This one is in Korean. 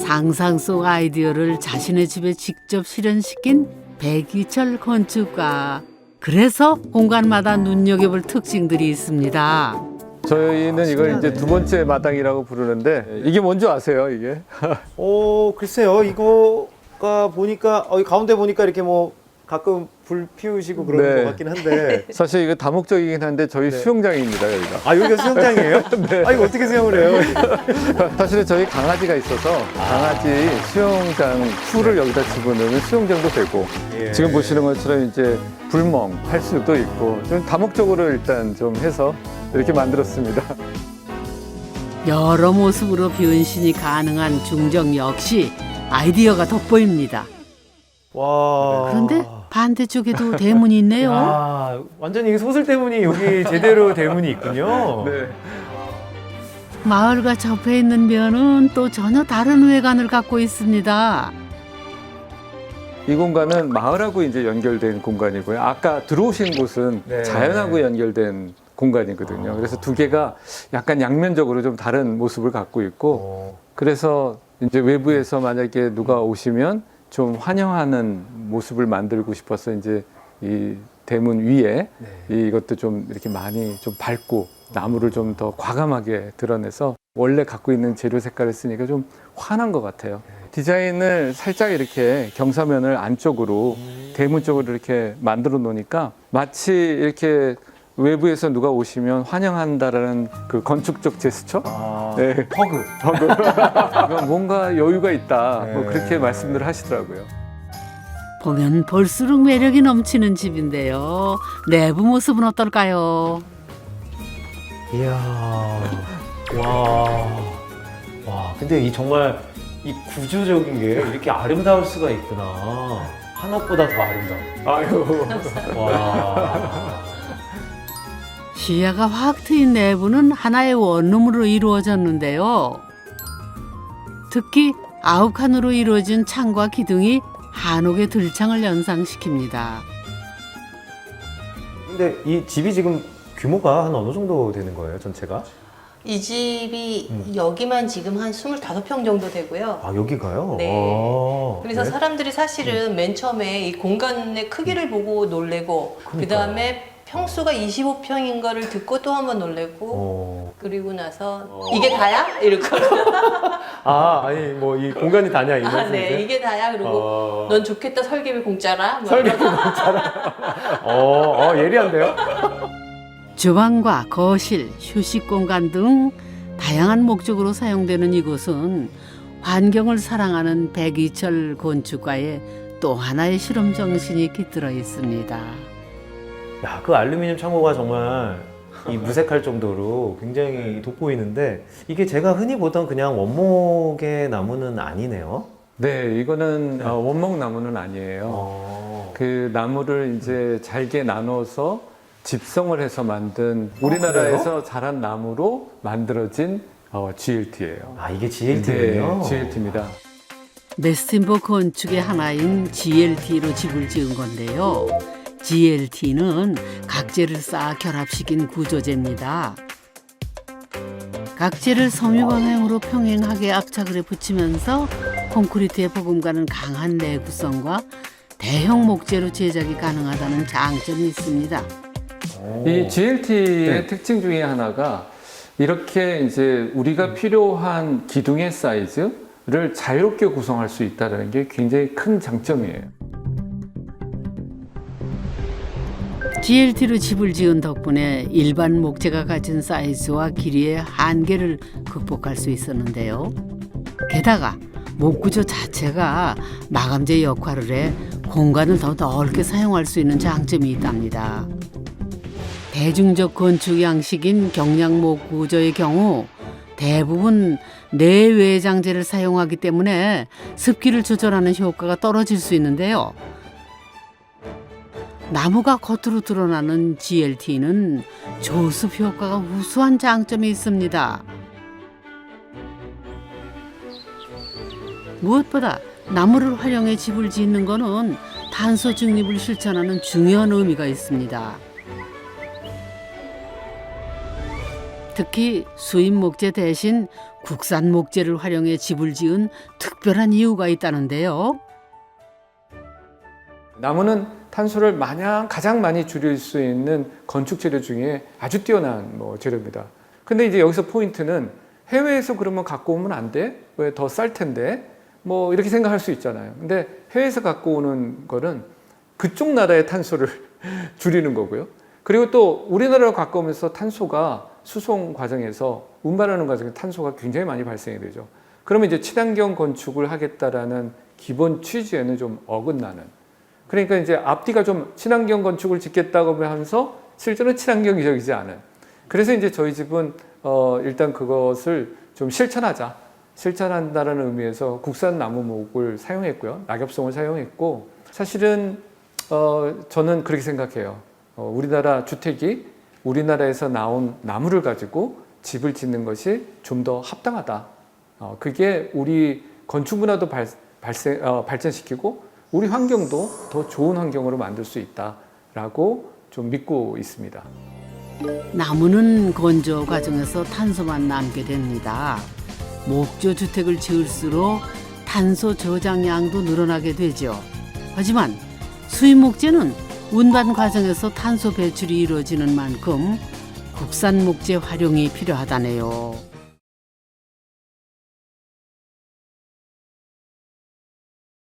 상상 속 아이디어를 자신의 집에 직접 실현시킨 백이철 건축가. 그래서 공간마다 눈여겨볼 특징들이 있습니다. 저희는 이걸 이제 두 번째 마당이라고 부르는데 이게 뭔지 아세요, 이게? 글쎄요. 이거가 보니까 이 가운데 보니까 이렇게 뭐 가끔 불 피우시고 그러는 네. 것 같긴 한데. 사실 이거 다목적이긴 한데 저희 네. 수영장입니다, 여기가. 아, 여기가 수영장이에요? 네. 아, 이거 어떻게 수영을 해요? 사실은 저희 강아지가 있어서 강아지 수영장 풀을 여기다 집어넣으면 수영장도 되고 예. 지금 보시는 것처럼 이제 불멍 할 수도 있고 좀 다목적으로 일단 좀 해서 이렇게 만들었습니다. 여러 모습으로 변신이 가능한 중정 역시 아이디어가 돋보입니다. 와. 그런데 반대쪽에도 대문이 있네요. 아, 완전히 이 소설 때문이 여기 제대로 대문이 있군요. 네. 마을과 접해 있는 면은 또 전혀 다른 외관을 갖고 있습니다. 이 공간은 마을하고 이제 연결된 공간이고요. 아까 들어오신 곳은 네. 자연하고 연결된 공간이거든요. 그래서 두 개가 약간 양면적으로 좀 다른 모습을 갖고 있고 그래서 이제 외부에서 만약에 누가 오시면 좀 환영하는 모습을 만들고 싶어서 이제 이 대문 위에 이것도 좀 이렇게 많이 좀 밝고 나무를 좀 더 과감하게 드러내서 원래 갖고 있는 재료 색깔을 쓰니까 좀 환한 것 같아요. 디자인을 살짝 이렇게 경사면을 안쪽으로 대문 쪽으로 이렇게 만들어 놓으니까 마치 이렇게 외부에서 누가 오시면 환영한다라는 그 건축적 제스처? 네. 허그. 뭔가 여유가 있다. 뭐 그렇게 말씀들 하시더라고요. 보면 볼수록 매력이 넘치는 집인데요. 내부 모습은 어떨까요? 이야. 와, 근데 이 정말 이 구조적인 게 이렇게 아름다울 수가 있구나. 한옥보다 더 아름다워. 아유. 와. 시야가 확 트인 내부는 하나의 원룸으로 이루어졌는데요. 특히 9칸으로 이루어진 창과 기둥이 한옥의 들창을 연상시킵니다. 근데 이 집이 지금 규모가 한 어느 정도 되는 거예요, 전체가? 이 집이 여기만 지금 한 25평 정도 되고요. 아, 여기가요? 네. 아, 그래서 네? 사람들이 사실은 맨 처음에 이 공간의 크기를 보고 놀래고 그 다음에 평수가 25평인 거를 듣고 또 한 번 놀래고 그리고 나서 이게 다야? 이러고 아니 뭐 이 공간이 다냐 이 아, 네, 말씀이세요? 이게 다야? 그리고 넌 좋겠다 설계비 공짜라? 뭐 설계비 예리한데요? 주방과 거실, 휴식 공간 등 다양한 목적으로 사용되는 이곳은 환경을 사랑하는 백이철 건축가의 또 하나의 실험 정신이 깃들어 있습니다. 야, 그 알루미늄 창호가 정말 이 무색할 정도로 굉장히 돋보이는데 이게 제가 흔히 보던 그냥 원목의 나무는 아니네요. 네, 이거는 원목 나무는 아니에요. 그 나무를 이제 잘게 나눠서 집성을 해서 만든 우리나라에서 자란 나무로 만들어진 GLT예요. 아, 이게 GLT군요? 네, GLT입니다. 메스틴보 건축의 하나인 GLT로 집을 지은 건데요. GLT는 각재를 쌓아 결합시킨 구조재입니다. 각재를 섬유 방향으로 평행하게 압착을 해 붙이면서 콘크리트의 버금가는 강한 내구성과 대형 목재로 제작이 가능하다는 장점이 있습니다. 이 GLT의 특징 중에 하나가 이렇게 이제 우리가 필요한 기둥의 사이즈를 자유롭게 구성할 수 있다는 게 굉장히 큰 장점이에요. GLT로 집을 지은 덕분에 일반 목재가 가진 사이즈와 길이의 한계를 극복할 수 있었는데요. 게다가 목 구조 자체가 마감재 역할을 해 공간을 더 넓게 사용할 수 있는 장점이 있답니다. 대중적 건축 양식인 경량목 구조의 경우 대부분 내외장재를 사용하기 때문에 습기를 조절하는 효과가 떨어질 수 있는데요. 나무가 겉으로 드러나는 GLT는 조습 효과가 우수한 장점이 있습니다. 무엇보다 나무를 활용해 집을 짓는 것은 탄소 중립을 실천하는 중요한 의미가 있습니다. 특히 수입 목재 대신 국산 목재를 활용해 집을 지은 특별한 이유가 있다는데요. 나무는 탄소를 가장 많이 줄일 수 있는 건축 재료 중에 아주 뛰어난 재료입니다. 근데 이제 여기서 포인트는 해외에서 그러면 갖고 오면 안 돼? 왜 더 쌀 텐데? 이렇게 생각할 수 있잖아요. 근데 해외에서 갖고 오는 거는 그쪽 나라의 탄소를 줄이는 거고요. 그리고 또 우리나라로 갖고 오면서 탄소가 수송 과정에서 운반하는 과정에 탄소가 굉장히 많이 발생이 되죠. 그러면 이제 친환경 건축을 하겠다라는 기본 취지에는 좀 어긋나는. 그러니까 이제 앞뒤가 좀 친환경 건축을 짓겠다고 하면서 실제로 친환경적이지 않은. 그래서 이제 저희 집은 일단 그것을 좀 실천한다는 의미에서 국산 나무목을 사용했고요. 낙엽송을 사용했고, 사실은 저는 그렇게 생각해요. 우리나라 주택이 우리나라에서 나온 나무를 가지고 집을 짓는 것이 좀 더 합당하다. 그게 우리 건축 문화도 발전시키고 우리 환경도 더 좋은 환경으로 만들 수 있다라고 좀 믿고 있습니다. 나무는 건조 과정에서 탄소만 남게 됩니다. 목조 주택을 지을수록 탄소 저장량도 늘어나게 되죠. 하지만 수입 목재는 운반 과정에서 탄소 배출이 이루어지는 만큼 국산 목재 활용이 필요하다네요.